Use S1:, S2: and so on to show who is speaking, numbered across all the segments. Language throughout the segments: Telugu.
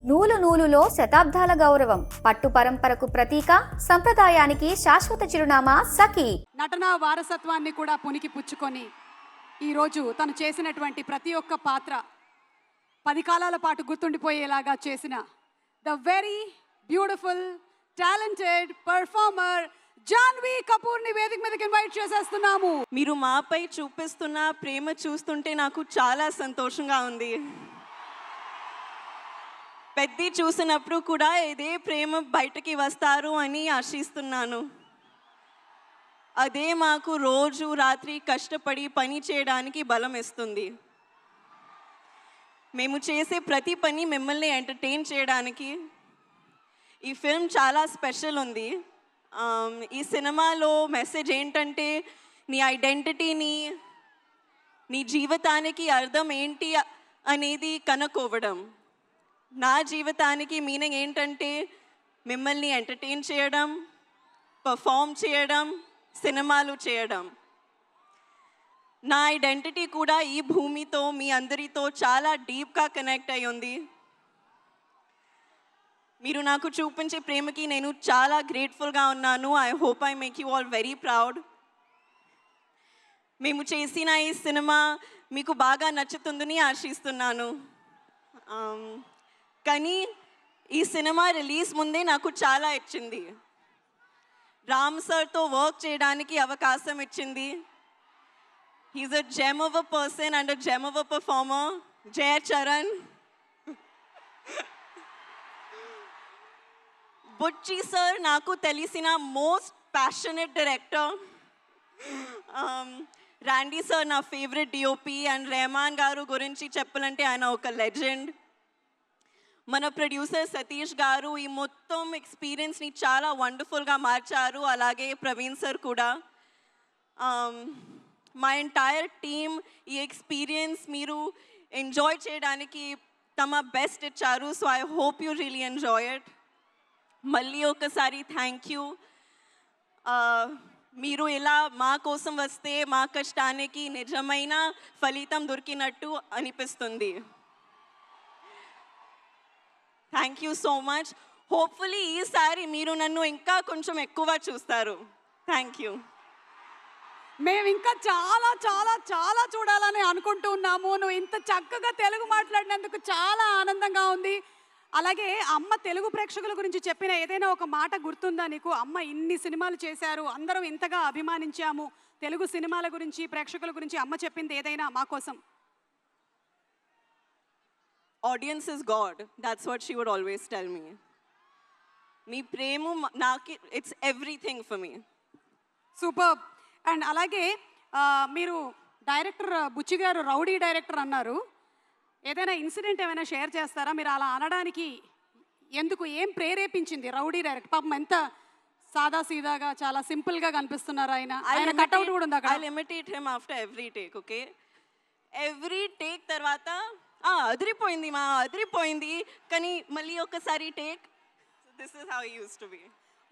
S1: నూలు నూలులో శతాబ్దాల గౌరవం, పట్టు పరంపరకు ప్రతీక, సంప్రదాయానికి శాశ్వత చిరునామా సఖీ.
S2: నటనా వారసత్వాన్ని కూడా పునికి పుచ్చుకొని ఈరోజు తను చేసినటువంటి ప్రతి ఒక్క పాత్ర 10 కాలాల పాటు గుర్తుండిపోయేలాగా చేసిన the very beautiful talented performer Janhvi కపూర్ని వేదిక మీదకి ఇన్వైట్ చేసేస్తున్నాము.
S3: మీరు మాపై చూపిస్తున్న ప్రేమ చూస్తుంటే నాకు చాలా సంతోషంగా ఉంది. పెద్ద చూసినప్పుడు కూడా ఇదే ప్రేమ బయటకి వస్తారు అని ఆశిస్తున్నాను. అదే మాకు రోజు రాత్రి కష్టపడి పని చేయడానికి బలం ఇస్తుంది. మేము చేసే ప్రతి పని మిమ్మల్ని ఎంటర్టైన్ చేయడానికి. ఈ ఫిల్మ్ చాలా స్పెషల్ ఉంది. ఈ సినిమాలో మెసేజ్ ఏంటంటే నీ ఐడెంటిటీని, నీ జీవితానికి అర్థం ఏంటి అనేది కనుక్కోవడం. నా జీవితానికి మీనింగ్ ఏంటంటే మిమ్మల్ని ఎంటర్టైన్ చేయడం, పర్ఫామ్ చేయడం, సినిమాలు చేయడం. నా ఐడెంటిటీ కూడా ఈ భూమితో, మీ అందరితో చాలా డీప్గా కనెక్ట్ అయి ఉంది. మీరు నాకు చూపించే ప్రేమకి నేను చాలా గ్రేట్ఫుల్గా ఉన్నాను. I hope I make you all very proud. మేము చేసిన ఈ సినిమా మీకు బాగా నచ్చుతుందని ఆశిస్తున్నాను. కానీ ఈ సినిమా రిలీజ్ ముందే నాకు చాలా ఇచ్చింది. రామ్ సార్తో వర్క్ చేయడానికి అవకాశం ఇచ్చింది. He's a gem of a person and a gem of a performer. Jaya Charan. Buchi sir నాకు తెలిసిన most passionate director. Randy sir నా favourite DOP. And Rahman garu గురించి చెప్పాలంటే ఆయన ఒక లెజెండ్. మన ప్రొడ్యూసర్ సతీష్ గారు ఈ మొత్తం ఎక్స్పీరియన్స్ని చాలా వండర్ఫుల్గా మార్చారు. అలాగే ప్రవీణ్ సార్ కూడా. మా ఎంటైర్ టీమ్ ఈ ఎక్స్పీరియన్స్ మీరు ఎంజాయ్ చేయడానికి తమ బెస్ట్ ఇచ్చారు. So I hope you really enjoy it. మళ్ళీ ఒకసారి థ్యాంక్ యూ. మీరు ఇలా మా కోసం వస్తే మా కష్టానికి నిజమైన ఫలితం దొరికినట్టు అనిపిస్తుంది. Thank you so much. Hopefully ఈసారి మీరు నన్ను ఇంకా కొంచెం ఎక్కువ చూస్తారు. Thank you.
S2: మేము ఇంకా చాలా చాలా చాలా చూడాలని అనుకుంటూ ఉన్నాము. నువ్వు ఇంత చక్కగా తెలుగు మాట్లాడినందుకు చాలా ఆనందంగా ఉంది. అలాగే అమ్మ తెలుగు ప్రేక్షకుల గురించి చెప్పిన ఏదైనా ఒక మాట గుర్తుందా నీకు? అమ్మ ఇన్ని సినిమాలు చేశారు, అందరం ఇంతగా అభిమానించాము, తెలుగు సినిమాల గురించి, ప్రేక్షకుల గురించి అమ్మ చెప్పింది ఏదైనా మా కోసం?
S3: Audience is God. That's what she would always tell me. మీ ప్రేమ నాకు, it's everything for me.
S2: Super. And అలాగే మీరు డైరెక్టర్ బుచ్చి గారు రౌడీ డైరెక్టర్ అన్నారు. ఏదైనా ఇన్సిడెంట్ ఏమైనా షేర్ చేస్తారా? మీరు అలా అనడానికి ఎందుకు, ఏం ప్రేరేపించింది రౌడీ డైరెక్టర్? పాపం ఎంత సాదా సీదాగా చాలా సింపుల్గా కనిపిస్తున్నారు ఆయన. ఆయన కట్అవుట్ కూడా ఉంది అక్కడ.
S3: I'll imitate him after every take, okay? Every take తర్వాత అదిరిపోయింది మా, అదిరిపోయింది, కానీ మళ్ళీ ఒకసారి take. This is how he used to be.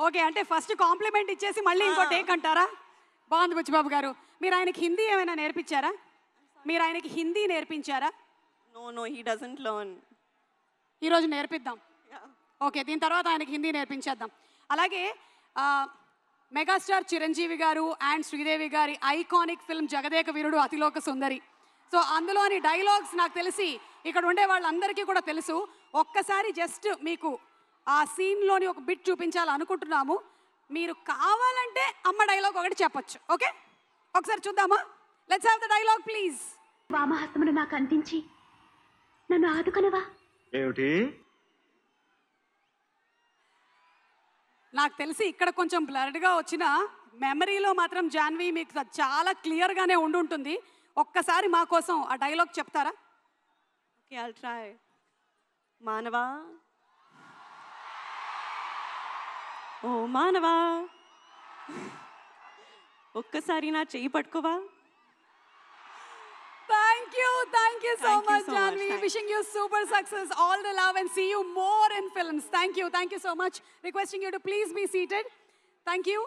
S2: Okay, అంటే ఫస్ట్ కాంప్లిమెంట్ ఇచ్చేసి మళ్ళీ ఇంకో టేక్ అంటారా? బాగుంది బుచ్చిబాబు గారు. మీరు ఆయనకి హిందీ ఏమైనా నేర్పించారా? మీరు ఆయనకి హిందీ నేర్పించారా?
S3: No, he doesn't learn.
S2: ఈరోజు నేర్పిద్దాం. ఓకే, దీని తర్వాత ఆయనకి హిందీ నేర్పించేద్దాం. అలాగే మెగాస్టార్ చిరంజీవి గారు అండ్ శ్రీదేవి గారి iconic film Jagadeka Veerudu Athiloka Sundari. So అందులోని డైలాగ్స్ నాకు తెలిసి ఇక్కడ ఉండే వాళ్ళందరికీ కూడా తెలుసు. ఒక్కసారి జస్ట్ మీకు ఆ సీన్లోని ఒక బిట్ చూపించాలనుకుంటున్నాము. మీరు కావాలంటే అమ్మ డైలాగ్ ఒకటి చెప్పొచ్చు. ఓకే, ఒకసారి చూద్దామా? Let's have the dialogue please.
S4: వామహస్తమును నాకు అందించి నన్ను ఆదుకొనవా?
S5: ఏమిటి?
S2: నాకు తెలిసి ఇక్కడ కొంచెం బ్లర్డ్గా వచ్చిన మెమరీలో మాత్రం జాన్వీ మీకు చాలా క్లియర్గానే ఉండుంటుంది. ఒక్కసారి మా కోసం ఆ డైలాగ్ చెప్తారా?
S3: Okay, I'll try. మానవా, ఓ మానవా, ఒక్కసారి నా చెయ్యి పట్టుకోవా?
S2: Thank you so much, Janvi. Wishing you super success, all the love, and see you more in films. Thank you so much. Requesting you to please be seated. Thank you.